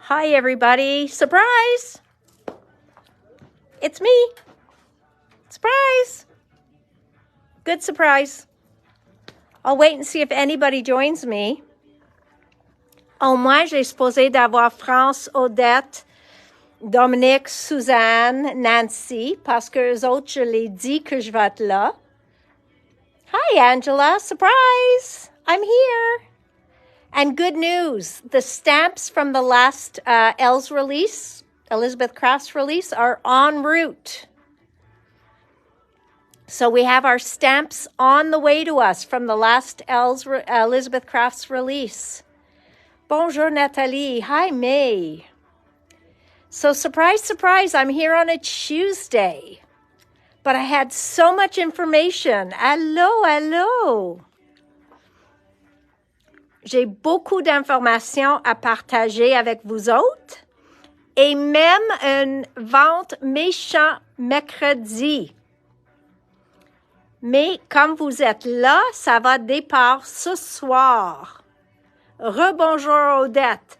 Hi, everybody. Surprise! It's me. Surprise! Good surprise. I'll wait and see if anybody joins me. Au moins, j'ai supposé d'avoir France, Odette, Dominique, Suzanne, Nancy, parce que eux autres, je l'ai dit que je vais être là. Hi, Angela. Surprise! I'm here. And good news, the stamps from the last Elle's release, Elizabeth Craft's release, are en route. So we have our stamps on the way to us from the last Elizabeth Craft's release. Bonjour, Nathalie. Hi, May. So surprise, surprise, I'm here on a Tuesday. But I had so much information. Allô, allô. J'ai beaucoup d'informations à partager avec vous autres et même une vente méchant mercredi. Mais comme vous êtes là, ça va départ ce soir. Rebonjour Odette.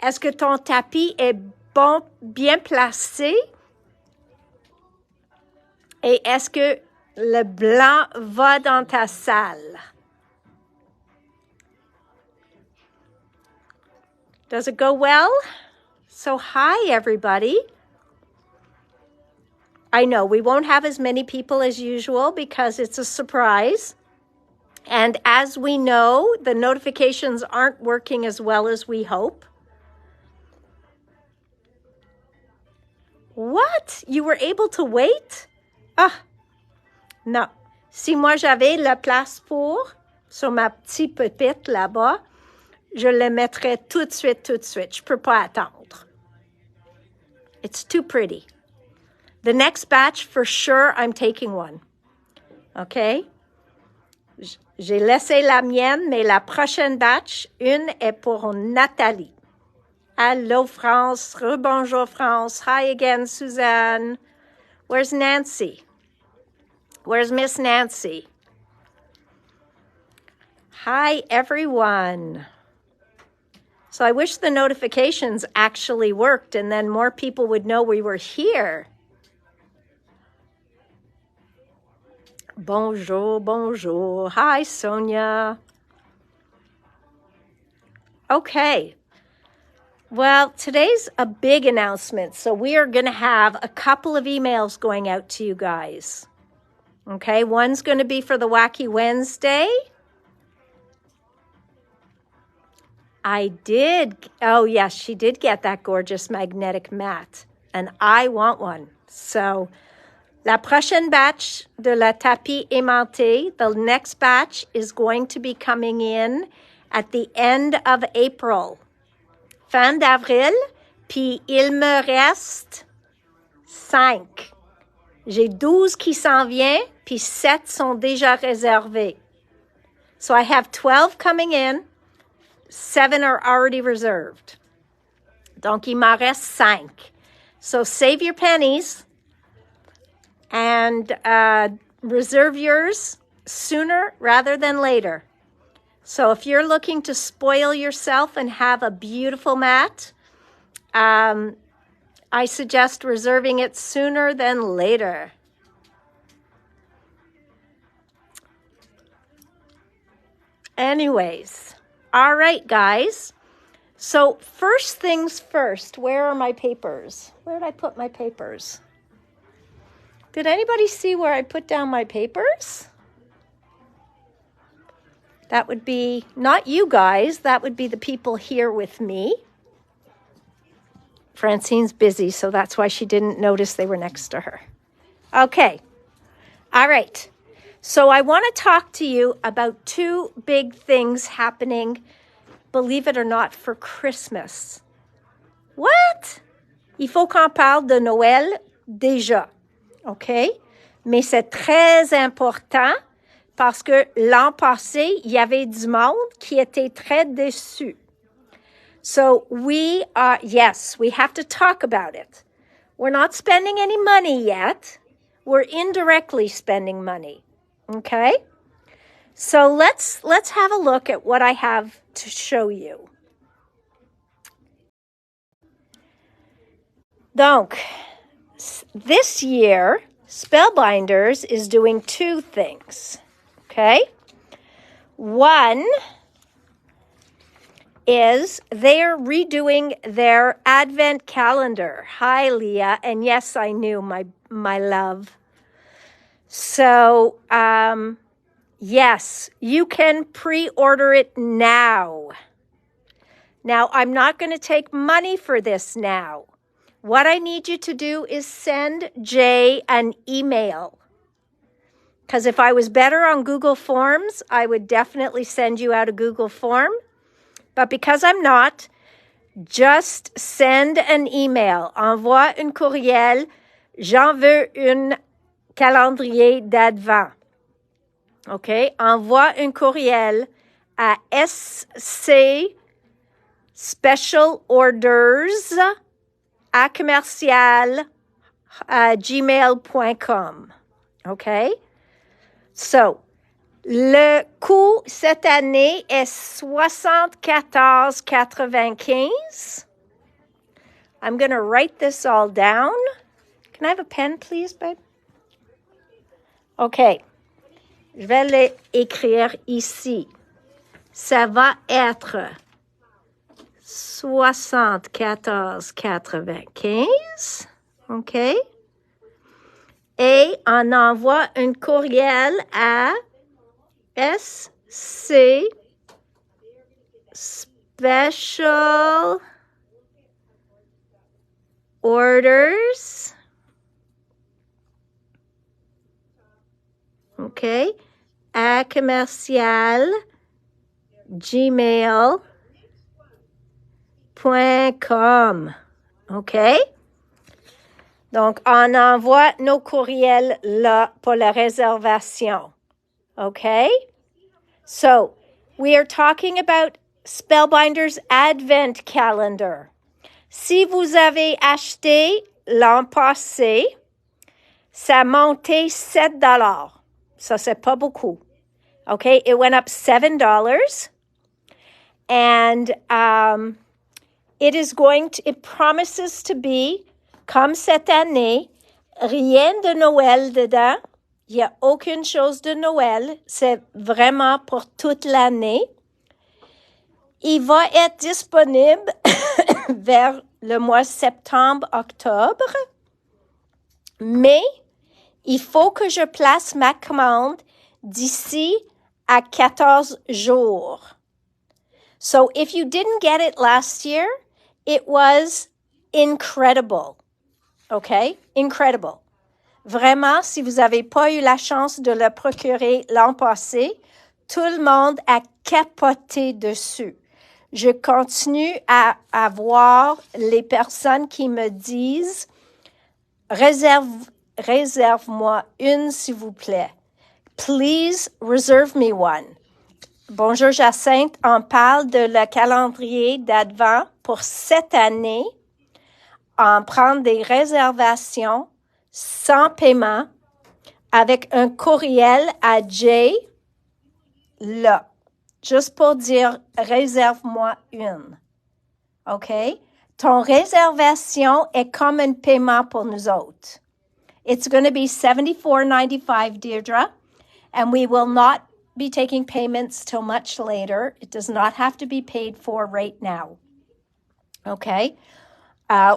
Est-ce que ton tapis est bien placé? Et est-ce que le blanc va dans ta salle? Does it go well? So hi, everybody. I know we won't have as many people as usual because it's a surprise. And as we know, the notifications aren't working as well as we hope. What? You were able to wait? Ah, non. Si moi j'avais la place sur ma petite pupitre là-bas, je le mettrais tout de suite, tout de suite. Je peux pas attendre. It's too pretty. The next batch, for sure, I'm taking one. OK? J'ai laissé la mienne, mais la prochaine batch, une est pour Nathalie. Allô, France. Rebonjour, France. Hi again, Suzanne. Where's Nancy? Where's Miss Nancy? Hi, everyone. So I wish the notifications actually worked and then more people would know we were here. Bonjour, bonjour. Hi, Sonia. Okay. Well, today's a big announcement. So we are going to have a couple of emails going out to you guys. Okay, one's going to be for the Wacky Wednesday. I did. Oh, yes, she did get that gorgeous magnetic mat. And I want one. So, la prochaine batch de la tapis aimanté, the next batch is going to be coming in at the end of April. Fin d'avril, puis il me reste 5. J'ai 12 qui s'en viennent, puis 7 sont déjà réservés. So I have 12 coming in. 7 are already reserved. Donc, il m'en reste 5. So save your pennies and reserve yours sooner rather than later. So if you're looking to spoil yourself and have a beautiful mat, I suggest reserving it sooner than later. Anyways. All right, guys. So first things first, where are my papers? Where did I put my papers? Did anybody see where I put down my papers? That would be, not you guys, that would be the people here with me. Francine's busy, so that's why she didn't notice they were next to her. Okay. All right. So I want to talk to you about 2 big things happening, believe it or not, for Christmas. What? Il faut qu'on parle de Noël déjà, OK? Mais c'est très important parce que l'an passé, il y avait du monde qui était très déçu. So we have to talk about it. We're not spending any money yet. We're indirectly spending money. Okay, so let's have a look at what I have to show you. Donc, this year, Spellbinders is doing two things, okay? One is they're redoing their advent calendar. Hi, Leah. And yes, I knew, my love. So, yes, you can pre-order it now. Now, I'm not going to take money for this now. What I need you to do is send Jay an email. Because if I was better on Google Forms, I would definitely send you out a Google form. But because I'm not, just send an email. Envoie un courriel. J'en veux un calendrier d'advent. OK? Envoie un courriel à SC Special Orders à commercial gmail.com. OK? So, le coût cette année est 74,95. I'm going to write this all down. Can I have a pen, please, babe? OK. Je vais l'écrire ici. Ça va être 74,95. OK? Et on envoie un courriel à SC Special Orders. OK? À commercial gmail.com. OK? Donc, on envoie nos courriels là pour la réservation. Okay? So, we are talking about Spellbinders Advent Calendar. Si vous avez acheté l'an passé, ça a monté $7. Ça, c'est pas beaucoup. Okay? It went up $7. And it promises to be, comme cette année, rien de Noël dedans. Il n'y a aucune chose de Noël. C'est vraiment pour toute l'année. Il va être disponible vers le mois septembre-octobre. Mais il faut que je place ma commande d'ici à 14 jours. So if you didn't get it last year, it was incredible. Okay? Incredible. Vraiment, si vous n'avez pas eu la chance de le procurer l'an passé, tout le monde a capoté dessus. Je continue à avoir les personnes qui me disent « Réserve-moi une, s'il vous plaît. Please reserve me one. » Bonjour Jacinthe, on parle de le calendrier d'Advent pour cette année. On prend des réservations sans paiement, avec un courriel à Jay, là, juste pour dire « réserve-moi une ». OK? Ton réservation est comme un paiement pour nous autres. It's going to be $74.95, Deirdre, and we will not be taking payments till much later. It does not have to be paid for right now. Okay?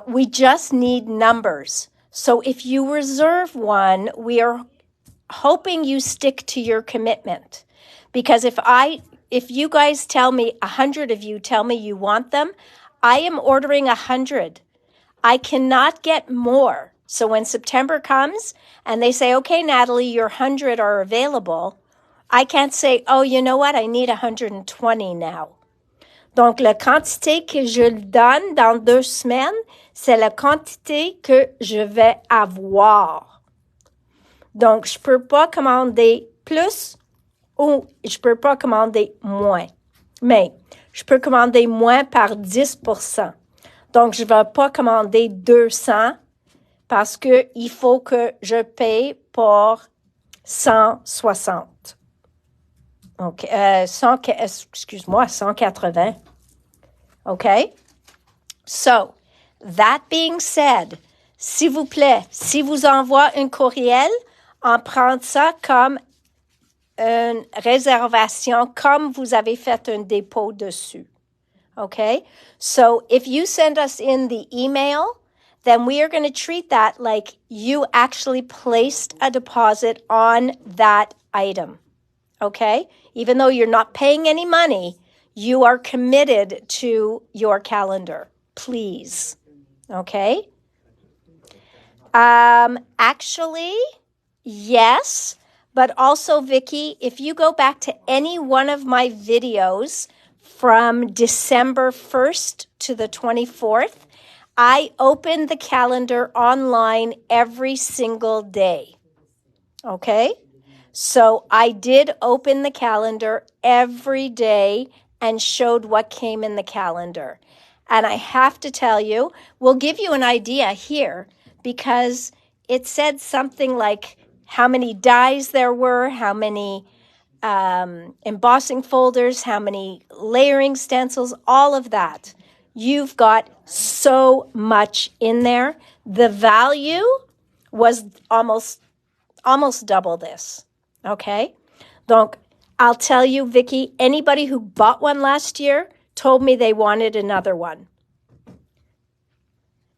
We just need numbers. So if you reserve one, we are hoping you stick to your commitment. Because if you guys tell me, 100 of you tell me you want them, I am ordering 100. I cannot get more. So when September comes and they say, okay, Natalie, your 100 are available, I can't say, oh, you know what? I need 120 now. Donc, la quantité que je le donne dans 2 semaines, c'est la quantité que je vais avoir. Donc, je peux pas commander plus ou je peux pas commander moins. Mais, je peux commander moins par 10%. Donc, je vais pas commander 200 parce que il faut que je paye pour 160. Donc, 180. Okay? So, that being said, s'il vous plaît, si vous envoie un courriel, on prend ça comme une réservation, comme vous avez fait un dépôt dessus. Okay? So if you send us in the email, then we are going to treat that like you actually placed a deposit on that item. Okay? Even though you're not paying any money, you are committed to your calendar. Please. Okay? Actually, yes. But also, Vicky, if you go back to any one of my videos from December 1st to the 24th, I opened the calendar online every single day. Okay? So I did open the calendar every day and showed what came in the calendar. And I have to tell you, we'll give you an idea here because it said something like how many dies there were, how many embossing folders, how many layering stencils, all of that. You've got so much in there. The value was almost double this, okay? Donc, I'll tell you, Vicky, anybody who bought one last year told me they wanted another one.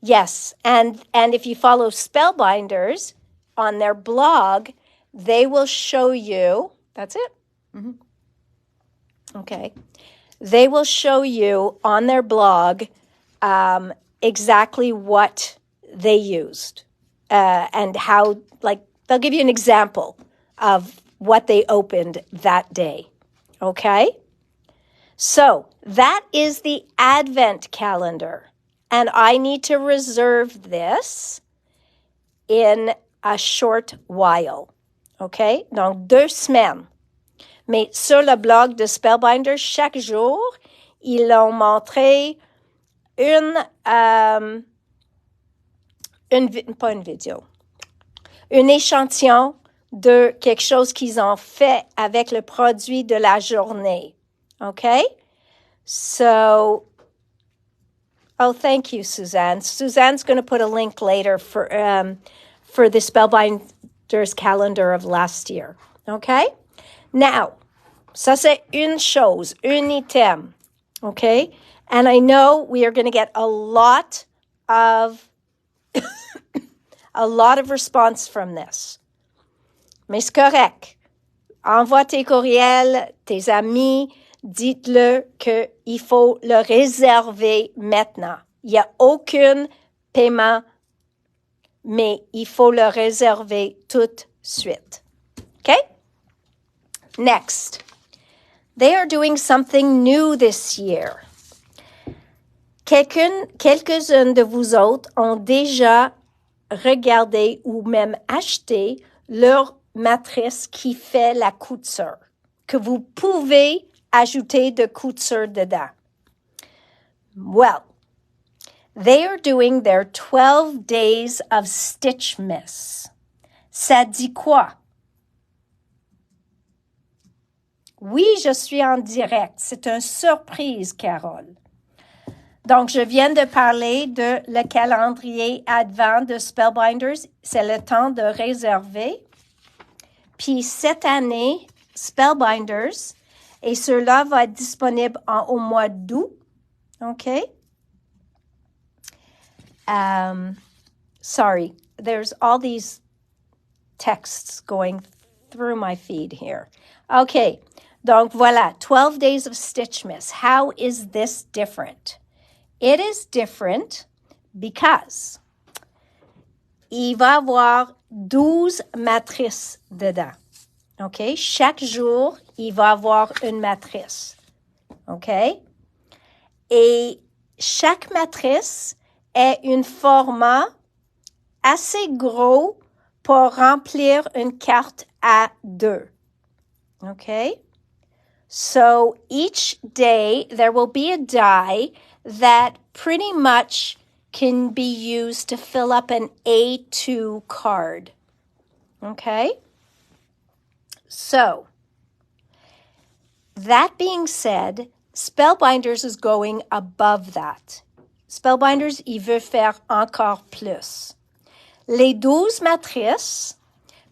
Yes, and if you follow Spellbinders on their blog, they will show you, that's it? Mm-hmm. Okay. They will show you on their blog exactly what they used and how, like, they'll give you an example of what they opened that day. Okay? So that is the Advent calendar. And I need to reserve this in a short while. OK? Donc, 2 semaines. Mais sur le blog de Spellbinder, chaque jour, ils ont montré pas une vidéo, un échantillon de quelque chose qu'ils ont fait avec le produit de la journée. OK? So, oh, thank you, Suzanne. Suzanne's going to put a link later for the Spellbinder's calendar of last year. Okay? Now, ça c'est une chose, un item. Okay? And I know we are going to get a lot of response from this. Mais c'est correct. Envoie tes courriels, tes amis, dites-le qu'il faut le réserver maintenant. Il n'y a aucun paiement, mais il faut le réserver tout de suite. Okay? Next. They are doing something new this year. Quelques-uns de vous autres ont déjà regardé ou même acheté leur matrice qui fait la couture, que vous pouvez ajouter de couture dedans. Well, they are doing their 12 days of Stitchmas. Ça dit quoi? Oui, je suis en direct. C'est une surprise, Carole. Donc, je viens de parler de le calendrier Advent de Spellbinders. C'est le temps de réserver. Puis cette année, Spellbinders, et cela va être disponible au mois d'août. OK? Sorry, there's all these texts going through my feed here. OK, donc voilà, 12 days of Stitchmas. How is this different? It is different because il va avoir 12 matrices dedans. OK? Chaque jour, il va avoir une matrice. OK? Et chaque matrice est un format assez gros pour remplir une carte A2. OK? So each day, there will be a die that pretty much can be used to fill up an A2 card. Okay? So, that being said, Spellbinders is going above that. Spellbinders, il veut faire encore plus. Les 12 matrices,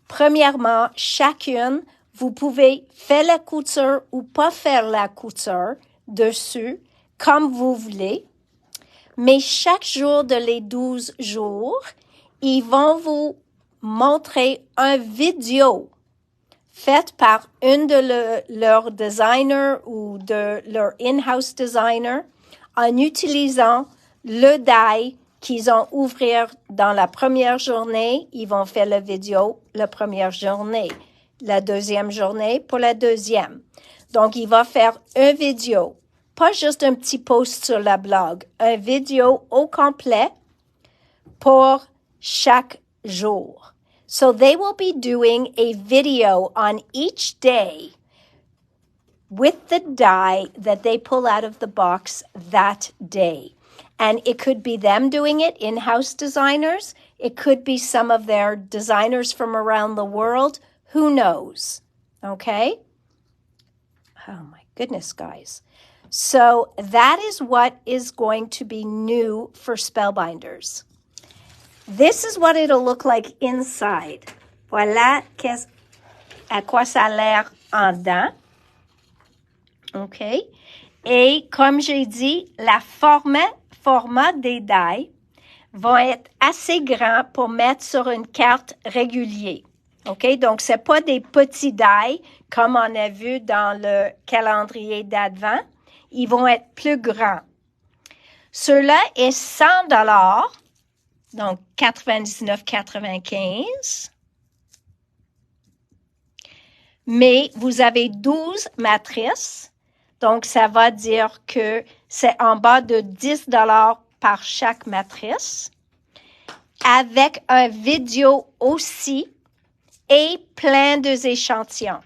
premièrement, chacune, vous pouvez faire la couture ou pas faire la couture dessus, comme vous voulez. Mais chaque jour de les 12 jours, ils vont vous montrer un vidéo faite par une de leurs designers ou de leur in-house designer en utilisant le die qu'ils ont ouvert dans la première journée. Ils vont faire la vidéo la première journée, la deuxième journée pour la deuxième. Donc, il va faire une vidéo, pas juste un petit post sur la blog, une vidéo au complet pour chaque jour. So they will be doing a video on each day with the die that they pull out of the box that day. And it could be them doing it, in-house designers. It could be some of their designers from around the world. Who knows? Okay? Oh my goodness, guys. So that is what is going to be new for Spellbinders. This is what it'll look like inside. Voilà à quoi ça a l'air en dedans. OK? Et comme j'ai dit, la format des die vont être assez grand pour mettre sur une carte régulière. OK? Donc, c'est pas des petits die comme on a vu dans le calendrier d'Advent. Ils vont être plus grands. Ceux-là est $100. Donc, 99,95. Mais vous avez 12 matrices. Donc, ça va dire que c'est en bas de $10 par chaque matrice. Avec un vidéo aussi et plein d'échantillons.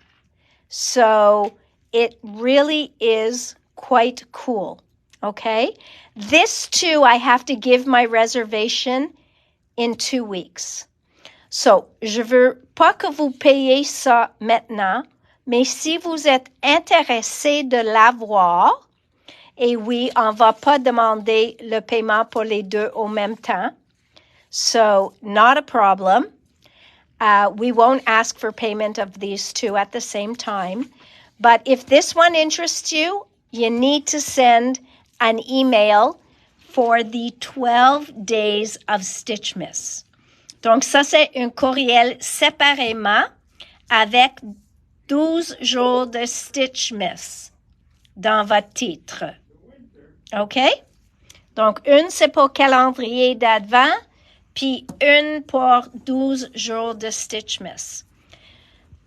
So, it really is quite cool. Okay? This too, I have to give my reservation in 2 weeks. So, je veux pas que vous payiez ça maintenant, mais si vous êtes intéressé de l'avoir, et oui, on va pas demander le paiement pour les deux au même temps. So, not a problem. We won't ask for payment of these two at the same time. But if this one interests you, you need to send an email for the 12 days of Stitchmas. Donc, ça, c'est un courriel séparément avec 12 jours de Stitchmas dans votre titre. OK? Donc, une, c'est pour calendrier d'Advent, puis une pour 12 jours de Stitchmas.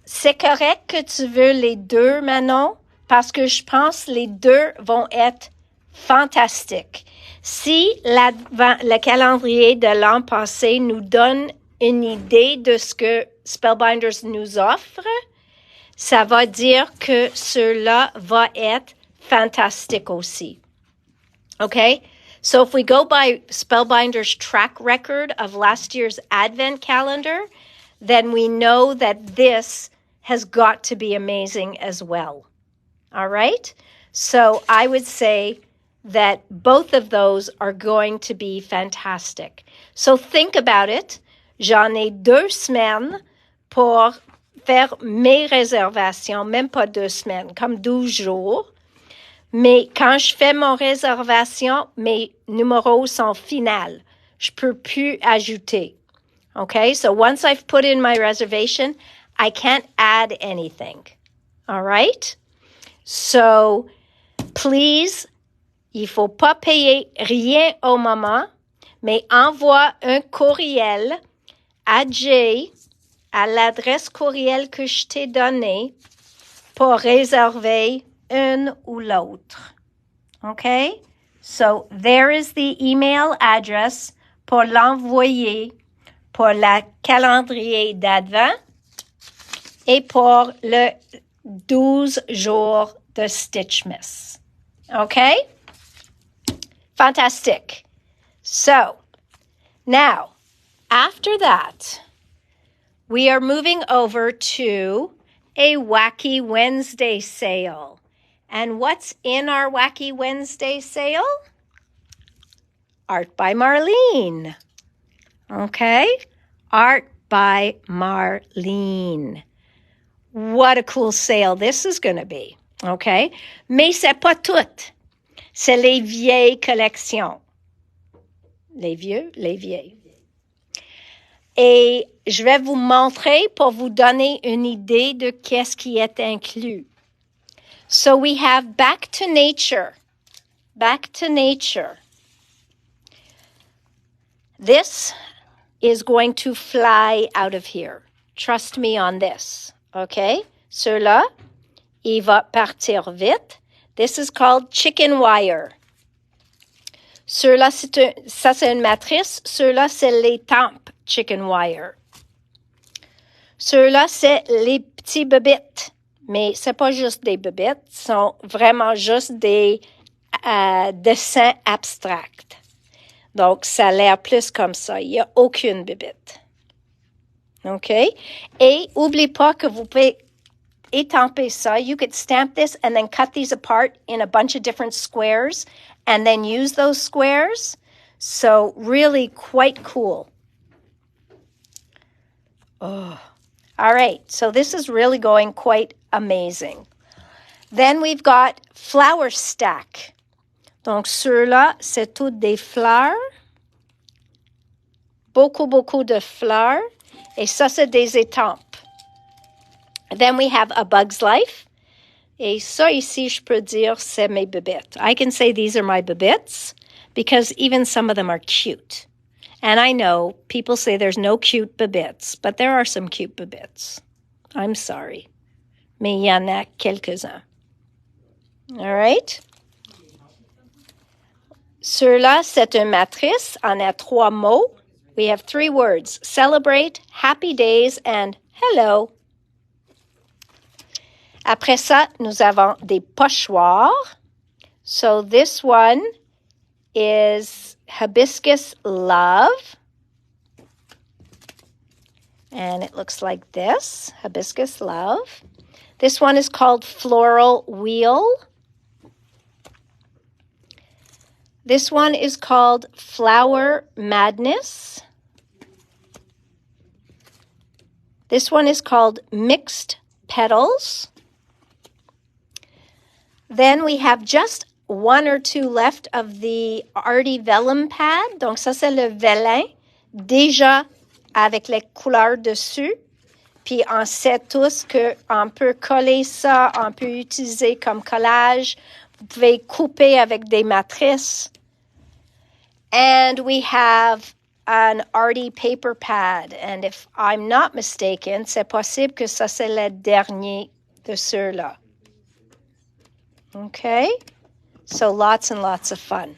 C'est correct que tu veux les deux, Manon, parce que je pense que les deux vont être fantastiques. Si le calendrier de l'an passé nous donne une idée de ce que Spellbinders nous offre, ça va dire que ceux-là va être fantastique aussi. Okay? So if we go by Spellbinders' track record of last year's Advent calendar, then we know that this has got to be amazing as well. All right? So I would say that both of those are going to be fantastic. So think about it. J'en ai 2 semaines pour faire mes réservations, même pas 2 semaines, comme 12 jours. Mais quand je fais mon réservation, mes numéros sont finales. Je peux plus ajouter. Okay? So once I've put in my reservation, I can't add anything. All right? So please, il faut pas payer rien au moment, mais envoie un courriel à Jay, à l'adresse courriel que je t'ai donnée pour réserver une ou l'autre. Okay? So there is the email address pour l'envoyer pour le calendrier d'Advent et pour le 12 jours de Stitchmas. Okay? Fantastic. So, now, after that, we are moving over to a Wacky Wednesday sale. And what's in our Wacky Wednesday sale? Art by Marlene. Okay? Art by Marlene. What a cool sale this is going to be. Okay? Mais c'est pas tout. C'est les vieilles collections. Les vieux, les vieilles. Et je vais vous montrer pour vous donner une idée de qu'est-ce qui est inclus. So we have Back to Nature. Back to Nature. This is going to fly out of here. Trust me on this. Okay? Ceux-là, il va partir vite. This is called chicken wire. Ceux-là, ça c'est une matrice. Ceux-là, c'est les tempes chicken wire. Ceux-là, c'est les petits bébites. Mais c'est pas juste des bébites. Ce sont vraiment juste des dessins abstracts. Donc, ça a l'air plus comme ça. Il n'y a aucune bébite. OK? Et n'oubliez pas que vous pouvez étamper ça. You could stamp this and then cut these apart in a bunch of different squares and then use those squares. So, really quite cool. Oh. All right. So, this is really going quite amazing. Then we've got flower stack. Donc, ceux-là, c'est toutes des fleurs. Beaucoup, beaucoup de fleurs. Et ça, c'est des étampes. Then we have A Bug's Life. Et ça, ici, je peux dire, c'est mes bébites. I can say these are my bébites because even some of them are cute. And I know people say there's no cute bébites, but there are some cute bébites. I'm sorry. Mais il y en a quelques-uns. All right? Ceux-là, c'est une matrice. On a 3 mots. We have 3 words. Celebrate, happy days, and hello. Après ça, nous avons des pochoirs. So this one is Hibiscus Love. And it looks like this, Hibiscus Love. This one is called Floral Wheel. This one is called Flower Madness. This one is called Mixed Petals. Then we have just 1 or 2 left of the Arty Vellum pad. Donc ça, c'est le vélin, déjà avec les couleurs dessus. Puis on sait tous qu'on peut coller ça, on peut utiliser comme collage. Vous pouvez couper avec des matrices. And we have an Arty paper pad. And if I'm not mistaken, c'est possible que ça, c'est le dernier de ceux-là. Okay? So lots and lots of fun.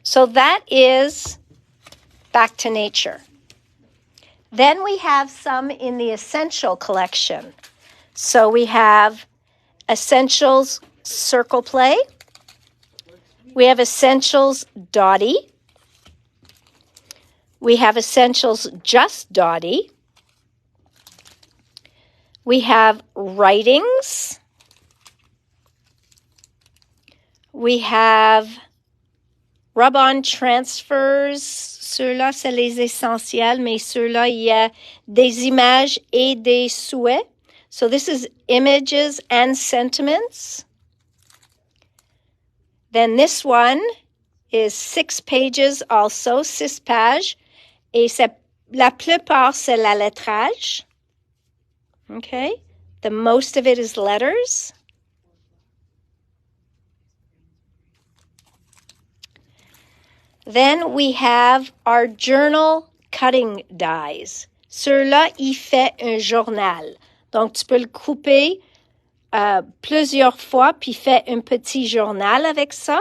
So that is Back to Nature. Then we have some in the Essential collection. So we have Essentials Circle Play. We have Essentials Dottie. We have Essentials Just Dottie. We have Writings. We have Rub-On Transfers. Ceux-là, c'est les essentiels, mais ceux-là, il y a des images et des souhaits. So this is images and sentiments. Then this one is 6 pages also, 6 pages. Et la plupart, c'est la lettrage. Okay? The most of it is letters. Then we have our journal cutting dies. Ceux-là, il fait un journal. Donc, tu peux le couper plusieurs fois, puis fait un petit journal avec ça.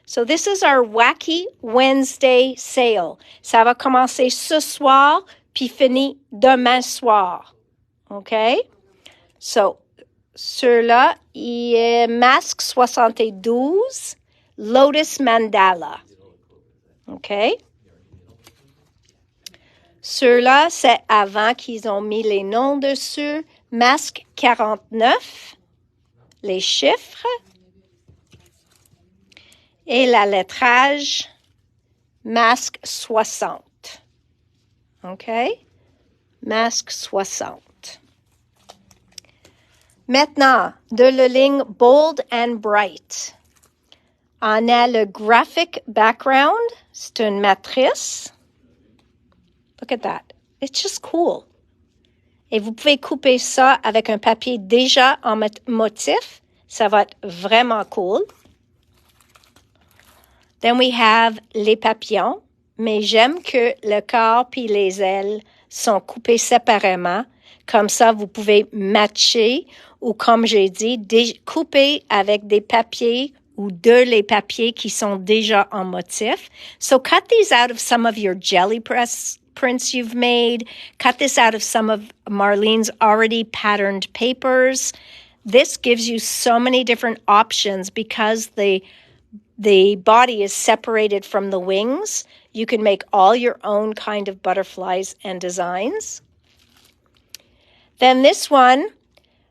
So this is our Wacky Wednesday sale. Ça va commencer ce soir, puis finir demain soir. OK? So, ceux-là, il est Masque 72. Lotus Mandala. OK? Ceux-là, c'est avant qu'ils ont mis les noms dessus. Masque 49. Les chiffres. Et la lettrage masque 60. OK? Masque 60. Maintenant, de la ligne bold and bright. On a le graphic background. C'est une matrice. Look at that. It's just cool. Et vous pouvez couper ça avec un papier déjà en motif. Ça va être vraiment cool. Then we have les papillons. Mais j'aime que le corps puis les ailes sont coupés séparément. Comme ça, vous pouvez matcher ou, comme j'ai dit, couper avec des papiers ou les papiers qui sont déjà en motif. So cut these out of some of your jelly press prints you've made. Cut this out of some of Marlene's already patterned papers. This gives you so many different options because the body is separated from the wings. You can make all your own kind of butterflies and designs. Then this one,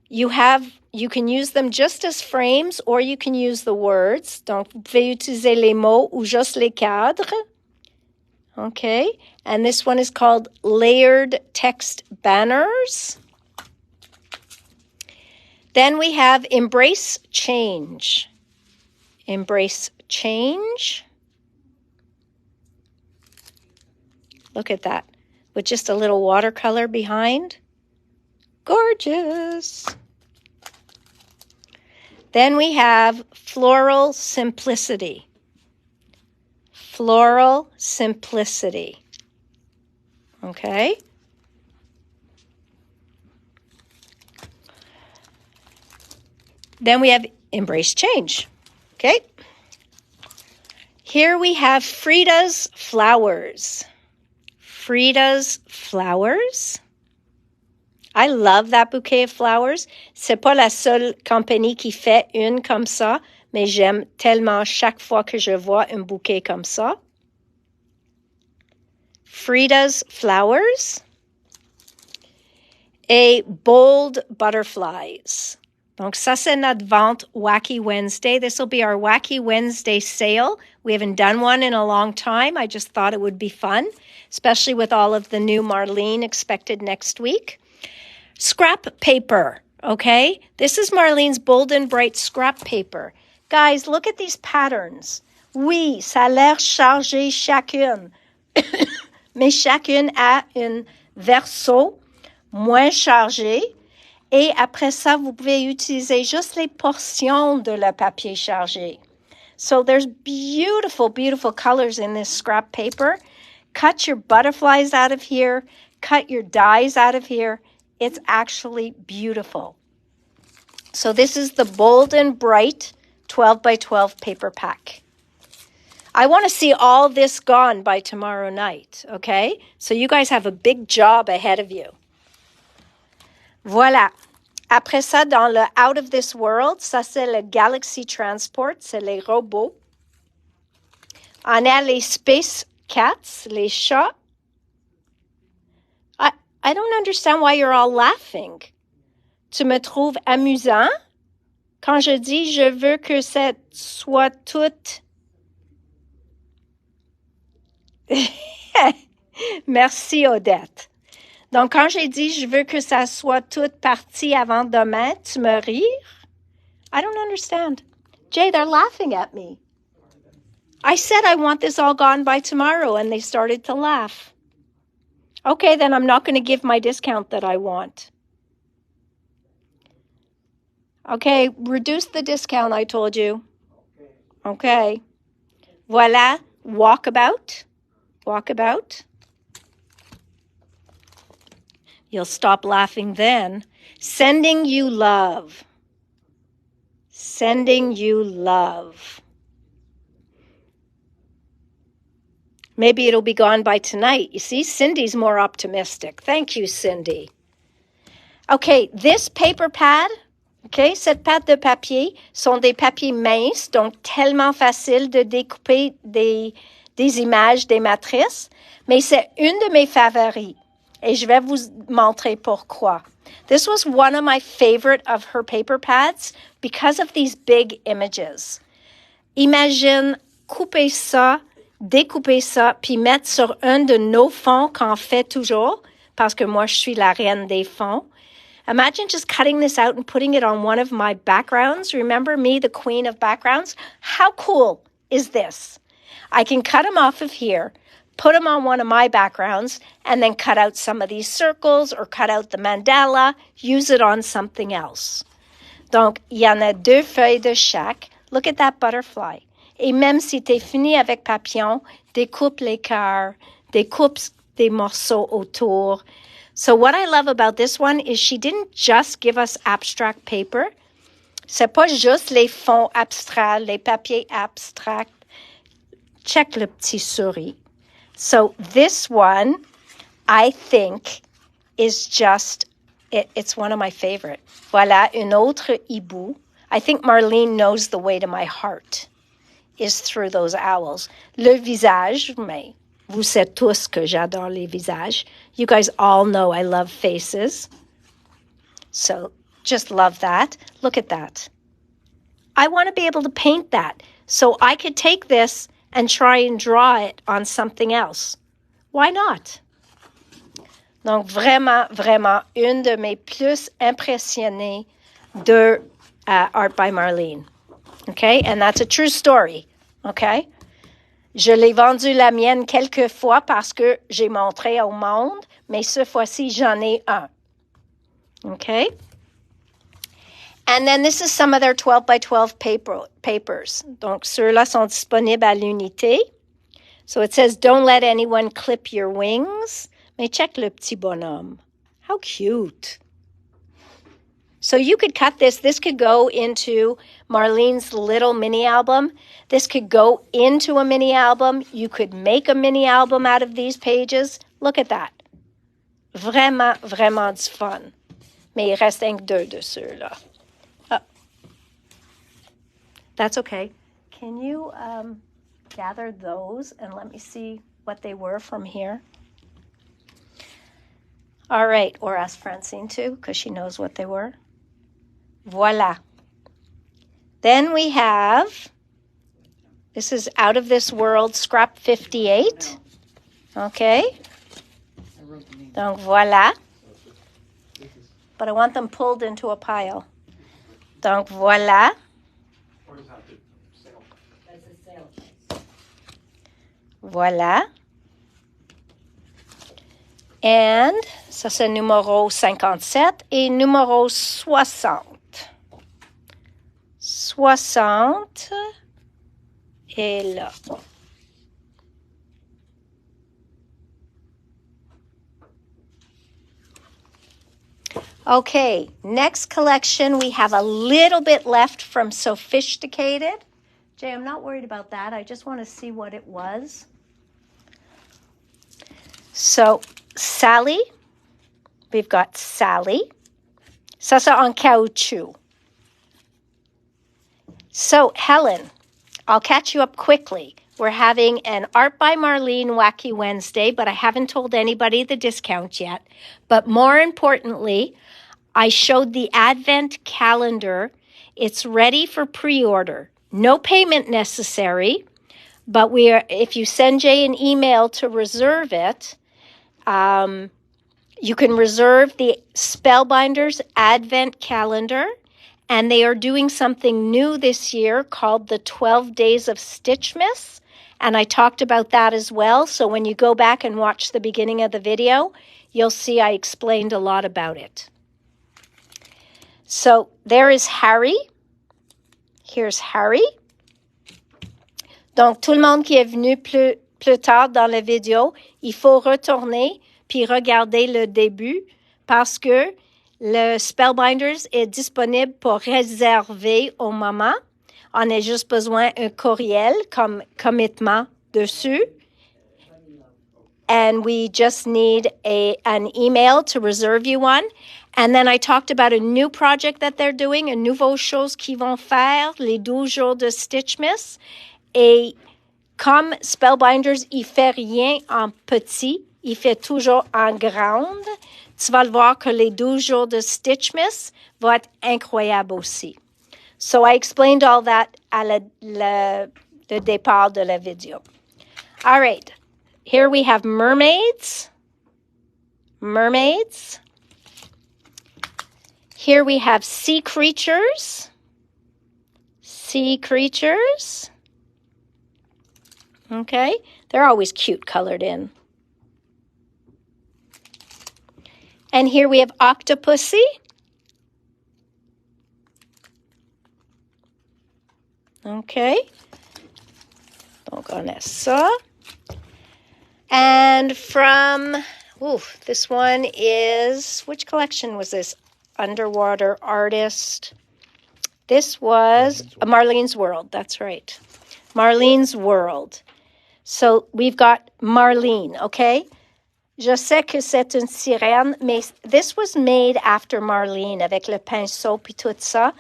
you can use them just as frames or you can use the words. Donc, vous pouvez utiliser les mots ou juste les cadres. Okay, and this one is called layered text banners. Then we have embrace change. Embrace change. Look at that, with just a little watercolor behind. Gorgeous. Then we have floral simplicity. Floral simplicity. Okay. Then we have embrace change. Okay. Here we have Frida's flowers. Frida's flowers. I love that bouquet of flowers. C'est pas la seule compagnie qui fait une comme ça, mais j'aime tellement chaque fois que je vois un bouquet comme ça. Frida's flowers. Et bold butterflies. Donc ça, c'est notre vente Wacky Wednesday. This will be our Wacky Wednesday sale. We haven't done one in a long time. I just thought it would be fun, especially with all of the new Marlene expected next week. Scrap paper, okay? This is Marlene's Bold and Bright scrap paper. Guys, look at these patterns. Oui, ça a l'air chargé chacune. Mais chacune a un verso moins chargé. Et après ça, vous pouvez utiliser juste les portions de le papier chargé. So there's beautiful, beautiful colors in this scrap paper. Cut your butterflies out of here. Cut your dies out of here. It's actually beautiful. So this is the Bold and Bright 12 by 12 paper pack. I want to see all this gone by tomorrow night, okay? So you guys have a big job ahead of you. Voilà. Après ça, dans le Out of This World, ça c'est le Galaxy Transport, c'est les robots. On a les Space Cats, les chats. I don't understand why you're all laughing. Tu me trouves amusant quand je dis je veux que ça soit tout. Merci, Odette. Donc, quand j'ai dit je veux que ça soit toute partie avant demain, tu me rires? I don't understand. Jay, they're laughing at me. I said I want this all gone by tomorrow, and they started to laugh. Okay, then I'm not going to give my discount that I want. Okay, reduce the discount, I told you. Okay. Voilà, walkabout. Walkabout. You'll stop laughing then. Sending you love. Sending you love. Maybe it'll be gone by tonight. You see, Cindy's more optimistic. Thank you, Cindy. Okay, this paper pad, okay, cette pâte de papier sont des papiers minces, donc tellement facile de découper des images, des matrices, mais c'est une de mes favoris. Et je vais vous montrer pourquoi. This was one of my favorite of her paper pads because of these big images. Imagine couper ça découper ça, puis mettre sur un de nos fonds qu'on fait toujours, parce que moi, je suis la reine des fonds. Imagine just cutting this out and putting it on one of my backgrounds. Remember me, the queen of backgrounds? How cool is this? I can cut them off of here, put them on one of my backgrounds, and then cut out some of these circles or cut out the mandala, use it on something else. Donc, il y en a 2 feuilles de chaque. Look at that butterfly. Et même si tu es fini avec papillon, découpe les cœurs, découpe des morceaux autour. So what I love about this one is she didn't just give us abstract paper. C'est pas juste les fonds abstraits, les papiers abstracts. Check le petit souris. So this one, I think, is just, it's one of my favorite. Voilà, une autre hibou. I think Marlene knows the way to my heart is through those owls. Le visage, mais vous savez tous que j'adore les visages. You guys all know I love faces. So just love that. Look at that. I want to be able to paint that. So I could take this and try and draw it on something else. Why not? Donc vraiment, vraiment, une de mes plus impressionnées de Art by Marlene. Okay? And that's a true story. Okay? Je l'ai vendu la mienne quelques fois parce que j'ai montré au monde, mais cette fois-ci, j'en ai un. Okay? And then this is some of their 12 by 12 papers. Donc, ceux-là sont disponibles à l'unité. So it says, don't let anyone clip your wings. Mais check le petit bonhomme. How cute. So you could cut this. This could go into Marlene's little mini album. This could go into a mini album. You could make a mini album out of these pages. Look at that. Vraiment, vraiment du fun. Mais il reste un que 2 de ceux-là. That's okay. Can you gather those and let me see what they were from here? All right, or ask Francine too, because she knows what they were. Voila. Then we have, this is Out of This World, scrap 58. Okay. Donc voilà. But I want them pulled into a pile. Donc voilà. Voilà. And ça c'est numéro 57 et numéro 60. 60 est là. Okay, next collection, we have a little bit left from Sophisticated. Jay, I'm not worried about that. I just want to see what it was. So, Sally. We've got Sally. Ça, c'est en caoutchouc. So, Helen, I'll catch you up quickly. We're having an Art by Marlene Wacky Wednesday, but I haven't told anybody the discount yet. But more importantly, I showed the Advent calendar. It's ready for pre-order. No payment necessary, but if you send Jay an email to reserve it, you can reserve the Spellbinders Advent calendar, and they are doing something new this year called the 12 Days of Stitchmas, and I talked about that as well. So when you go back and watch the beginning of the video, you'll see I explained a lot about it. So there is Harry. Here's Harry. Donc, tout le monde qui est venu plus tard dans la vidéo, il faut retourner puis regarder le début parce que le Spellbinders est disponible pour réserver au moment. On a juste besoin d'un courriel comme commitment dessus. And we just need an email to reserve you one. And then I talked about a new project that they're doing, une nouvelle chose qu'ils vont faire, les 12 jours de Stitchmas. Et comme Spellbinders, il fait rien en petit, il fait toujours en grande. Tu vas le voir que les 12 jours de Stitchmas vont être incroyables aussi. So I explained all that à le départ de la vidéo. All right. Here we have mermaids. Mermaids. Here we have sea creatures. Sea creatures. Okay. They're always cute colored in. And here we have octopussy. Okay. Donc on a ça. And from, this one is, which collection was this? Underwater Artist. This was Marlene's World. That's right. Marlene's World. So we've got Marlene, okay? Je sais que c'est une sirène, mais this was made after Marlene avec le pinceau puis tout ça.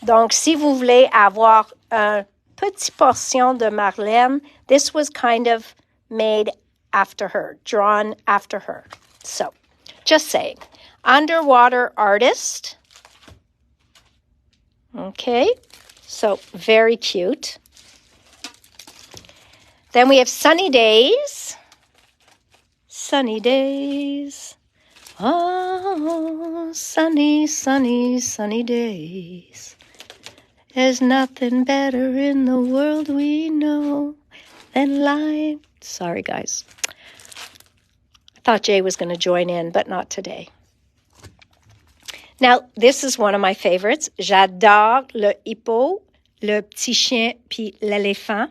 Donc, si vous voulez avoir une petite portion de Marlene, this was kind of made after her, drawn after her. So, just saying. Underwater Artist. Okay, so very cute. Then we have Sunny Days. Sunny days. Oh, sunny, sunny, sunny days. There's nothing better in the world we know than life. Sorry, guys. I thought Jay was going to join in, but not today. Now, this is one of my favorites. J'adore le hippo, le petit chien, puis l'éléphant.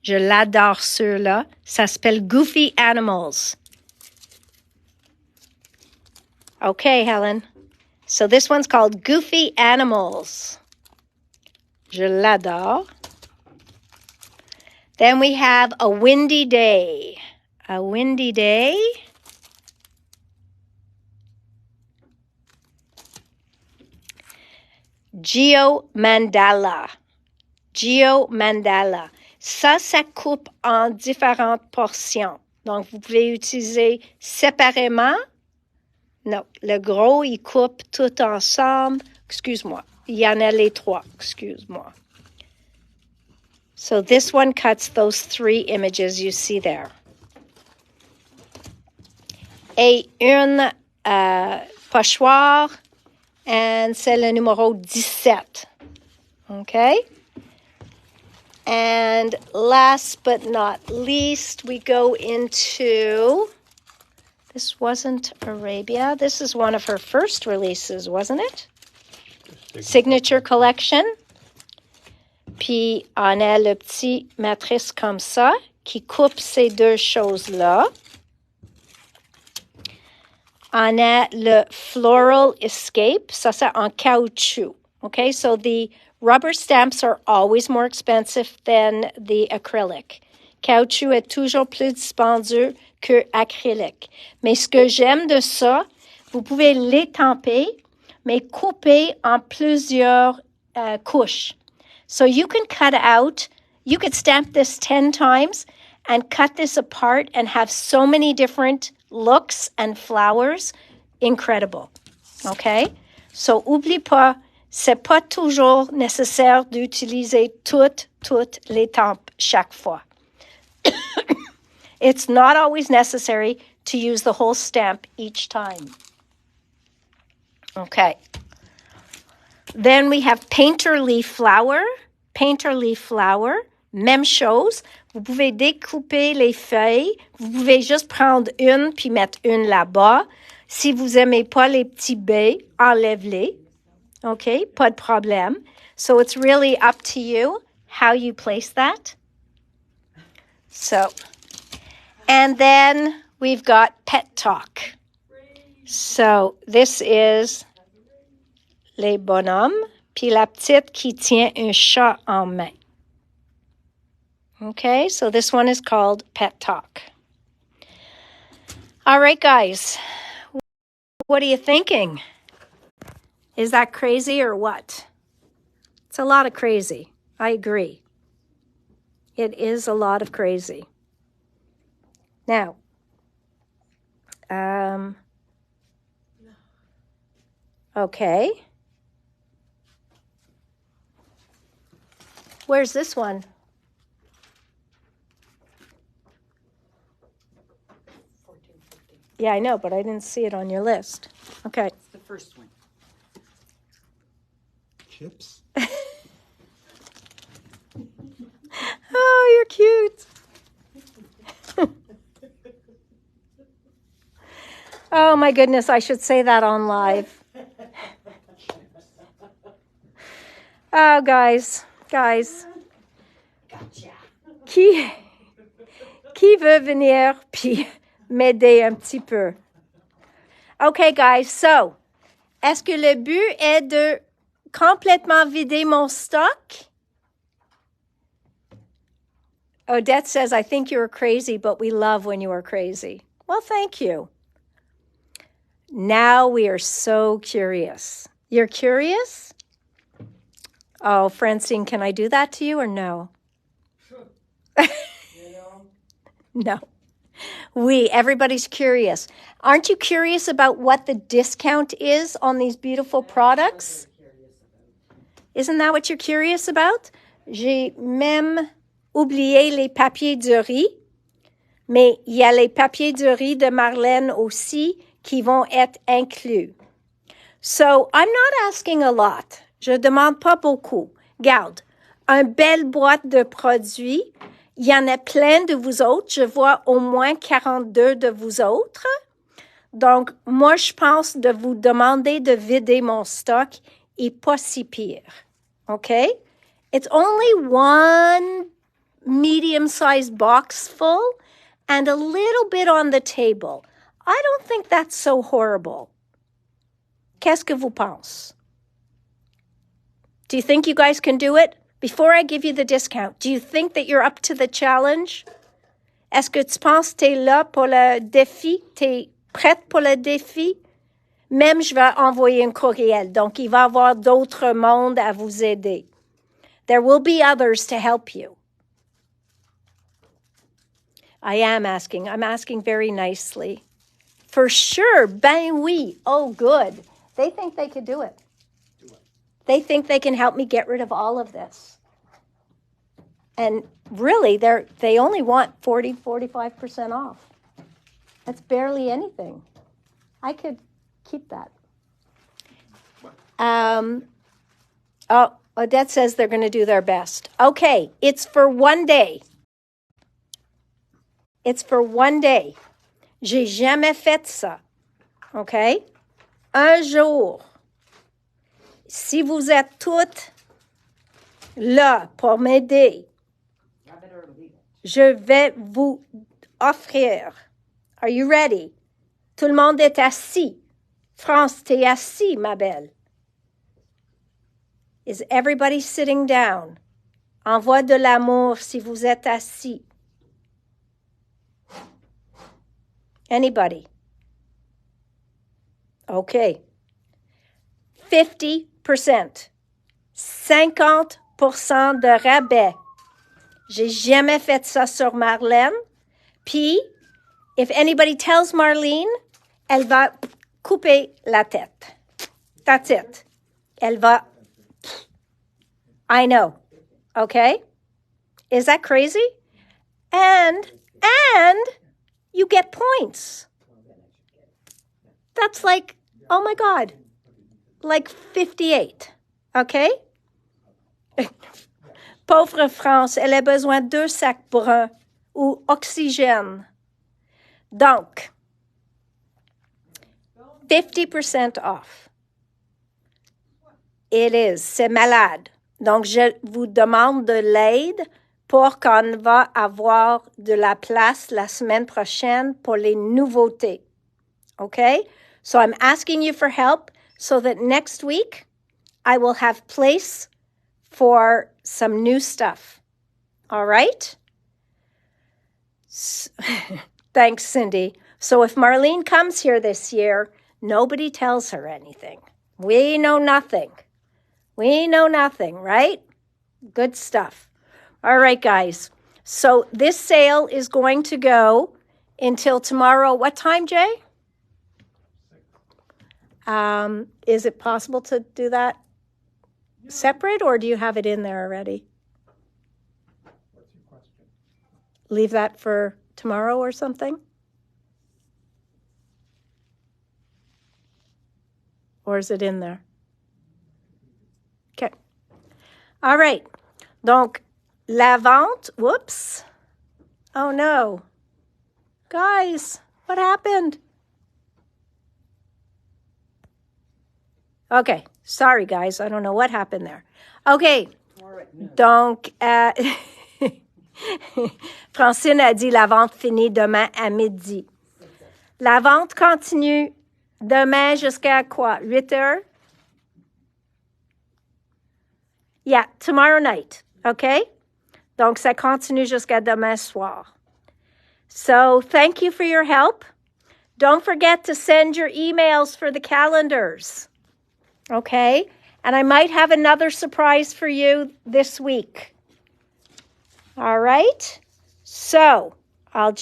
Je l'adore ceux-là. Ça s'appelle Goofy Animals. Okay, Helen. So this one's called Goofy Animals. Je l'adore. Then we have A Windy Day. A Windy Day. Geomandala. Geomandala. Ça coupe en différentes portions. Donc, vous pouvez utiliser séparément. Non, le gros, il coupe tout ensemble. Excuse-moi. Il y en a les trois. Excuse-moi. So this one cuts those three images you see there. Et une pochoir, and c'est le numéro 17. Okay? And last but not least, we go into, this wasn't Arabia. This is one of her first releases, wasn't it? Signature Collection. Puis on a le petit matrice comme ça qui coupe ces deux choses-là. On a le Floral Escape. Ça, c'est en caoutchouc. Okay, so the rubber stamps are always more expensive than the acrylic. Caoutchouc est toujours plus dispendieux que acrylique. Mais ce que j'aime de ça, vous pouvez l'étamper, mais couper en plusieurs couches. So you can cut out, you could stamp this 10 times and cut this apart and have so many different looks and flowers. Incredible. Okay? So, oublie pas, c'est pas toujours nécessaire d'utiliser toutes les tampes chaque fois. It's not always necessary to use the whole stamp each time. Okay. Then we have Painterly Flower. Painterly Flower, même chose. Vous pouvez découper les feuilles. Vous pouvez juste prendre une puis mettre une là-bas. Si vous n'aimez pas les petits baies, enlève-les. Okay, pas de problème. So it's really up to you how you place that. So, and then we've got Pet Talk. So this is les bonhommes, puis la petite qui tient un chat en main. Okay, so this one is called Pet Talk. All right, guys. What are you thinking? Is that crazy or what? It's a lot of crazy. I agree. It is a lot of crazy. Now, okay. Where's this one? Yeah, I know, but I didn't see it on your list. Okay. It's the first one. Chips? Oh, you're cute. Oh, my goodness, I should say that on live. Oh, guys. Gotcha. Qui veut venir puis m'aider un petit peu? Okay, guys, so, est-ce que le but est de complètement vider mon stock? Odette says, I think you are crazy, but we love when you are crazy. Well, thank you. Now we are so curious. You're curious? Oh, Francine, can I do that to you or no? No. Everybody's curious. Aren't you curious about what the discount is on these beautiful products? Isn't that what you're curious about? J'ai même oublié les papiers de riz, mais il y a les papiers de riz de Marlène aussi qui vont être inclus. So, I'm not asking a lot. Je demande pas beaucoup. Garde, une belle boîte de produits. Il y en a plein de vous autres. Je vois au moins 42 de vous autres. Donc, moi, je pense de vous demander de vider mon stock et pas si pire. Okay? It's only one medium-sized box full and a little bit on the table. I don't think that's so horrible. Qu'est-ce que vous pensez? Do you think you guys can do it? Before I give you the discount, do you think that you're up to the challenge? Est-ce que tu penses que tu es là pour le défi? Tu es prête pour le défi? Même, je vais envoyer un courriel. Donc, il va y avoir d'autres mondes à vous aider. There will be others to help you. I am asking. I'm asking very nicely. For sure. Ben oui. Oh, good. They think they could do it. They think they can help me get rid of all of this. And really, they only want 45% off. That's barely anything. I could keep that. Odette says they're going to do their best. Okay, it's for one day. It's for one day. J'ai jamais fait ça. Okay? Un jour. Si vous êtes toutes là pour m'aider, je vais vous offrir. Are you ready? Tout le monde est assis. France, t'es assis, ma belle. Is everybody sitting down? Envoie de l'amour si vous êtes assis. Anybody? Okay. 50%. 50% de rabais. J'ai jamais fait ça sur Marlène. Puis, if anybody tells Marlene, elle va couper la tête. That's it. Elle va... I know. Okay? Is that crazy? And you get points. That's like, oh my God, like 58. Okay? Pauvre France, elle a besoin de 2 sacs bruns ou oxygène. Donc, 50% off. It is. C'est malade. Donc, je vous demande de l'aide pour qu'on va avoir de la place la semaine prochaine pour les nouveautés. Okay? So I'm asking you for help so that next week I will have place for some new stuff. All right? Thanks, Cindy. So if Marlene comes here this year, nobody tells her anything. We know nothing. We know nothing, right? Good stuff. All right, guys. So this sale is going to go until tomorrow. What time, Jay? Is it possible to do that separate, or do you have it in there already? What's your question? Leave that for tomorrow or something? Or is it in there? Okay. All right. Donc, la vente, whoops. Oh no. Guys, what happened? Okay. Sorry, guys. I don't know what happened there. Okay. Donc, Francine a dit la vente finit demain à midi. La vente continue demain jusqu'à quoi? 8 heures? Yeah, tomorrow night. Okay? Donc, ça continue jusqu'à demain soir. So, thank you for your help. Don't forget to send your emails for the calendars. Okay? And I might have another surprise for you this week. All right? So, I'll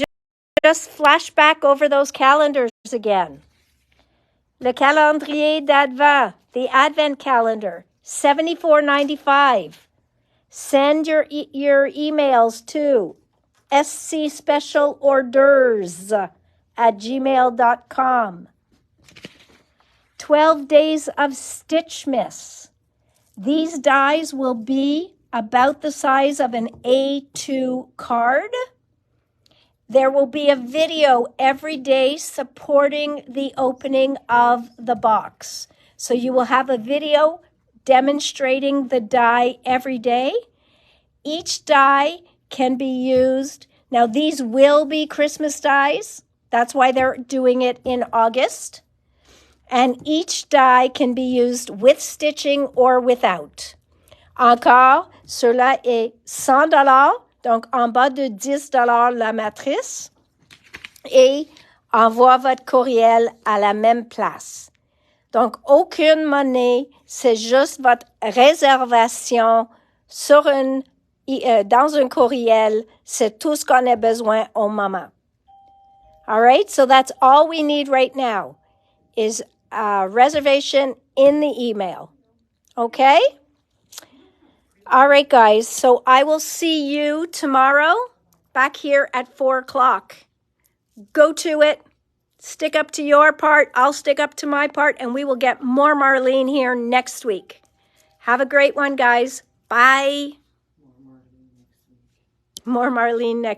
just flash back over those calendars again. Le calendrier d'Advent, the Advent calendar, $74.95. Send your emails to scspecialorders@gmail.com. 12 days of Stitchmas. These dies will be about the size of an A2 card. There will be a video every day supporting the opening of the box. So you will have a video demonstrating the die every day. Each die can be used. Now, these will be Christmas dies. That's why they're doing it in August. And each die can be used with stitching or without. Encore, cela est $100, donc en bas de $10 la matrice. Et envoie votre courriel à la même place. Donc, aucune monnaie, c'est juste votre réservation sur dans un courriel. C'est tout ce qu'on a besoin au moment. All right, so that's all we need right now is a reservation in the email. Okay? All right, guys, so I will see you tomorrow back here at 4 o'clock. Go to it. Stick up to your part. I'll stick up to my part, and we will get more Marlene here next week. Have a great one, guys. Bye. More Marlene next week.